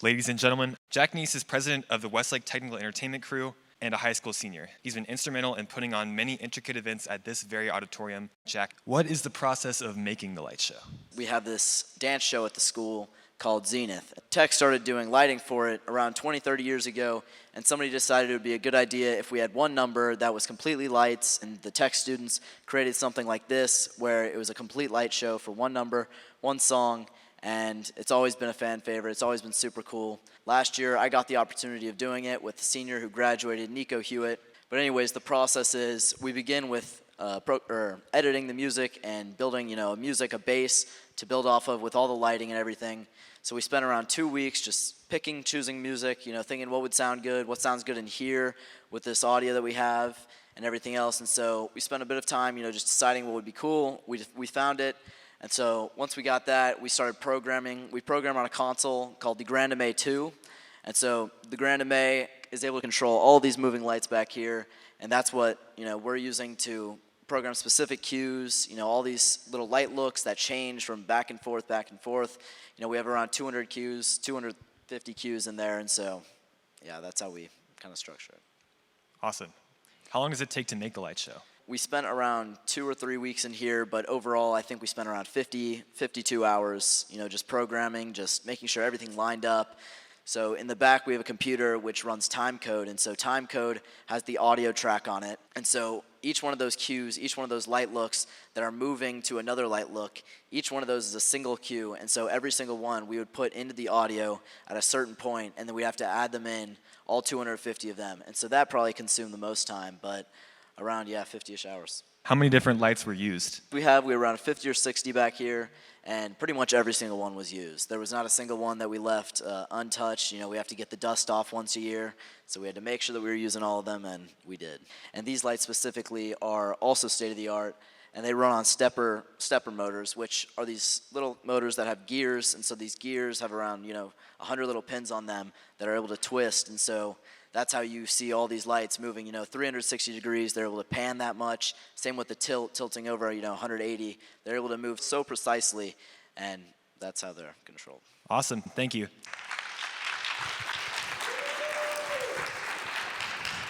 Ladies and gentlemen, Jack Neese is president of the Westlake Technical Entertainment Crew and a high school senior. He's been instrumental in putting on many intricate events at this very auditorium. Jack, what is the process of making the light show? We have this dance show at the school called Zenith. Tech started doing lighting for it around 20, 30 years ago, and somebody decided it would be a good idea if we had one number that was completely lights, and the tech students created something like this where it was a complete light show for one number, one song, and it's always been a fan favorite. It's always been super cool. Last year, I got the opportunity of doing it with the senior who graduated, Nico Hewitt. But anyways, the process is we begin with editing the music and building, a base to build off of with all the lighting and everything. So we spent around 2 weeks just picking, choosing music, thinking what would sound good, what sounds good in here with this audio that we have and everything else. And so we spent a bit of time, just deciding what would be cool. We found it. And so once we got that, we started programming. We programmed on a console called the Grandame 2. And so the Grandame is able to control all these moving lights back here. And that's what, we're using to program specific cues, all these little light looks that change from back and forth, back and forth. We have around 200 cues, 250 cues in there. And so, yeah, that's how we kind of structure it. Awesome. How long does it take to make the light show? We spent around 2 or 3 weeks in here, but overall I think we spent around 52 hours, just programming, just making sure everything lined up. So in the back we have a computer which runs timecode, and so timecode has the audio track on it. And so each one of those cues, each one of those light looks that are moving to another light look, each one of those is a single cue, and so every single one we would put into the audio at a certain point, and then we have to add them in, all 250 of them. And so that probably consumed the most time, but around, 50-ish hours. How many different lights were used? We were around 50 or 60 back here, and pretty much every single one was used. There was not a single one that we left untouched. We have to get the dust off once a year, so we had to make sure that we were using all of them, and we did. And these lights specifically are also state-of-the-art, and they run on stepper motors, which are these little motors that have gears, and so these gears have around 100 little pins on them that are able to twist, and so that's how you see all these lights moving, 360 degrees. They're able to pan that much. Same with the tilting over, 180. They're able to move so precisely, and that's how they're controlled. Awesome. Thank you.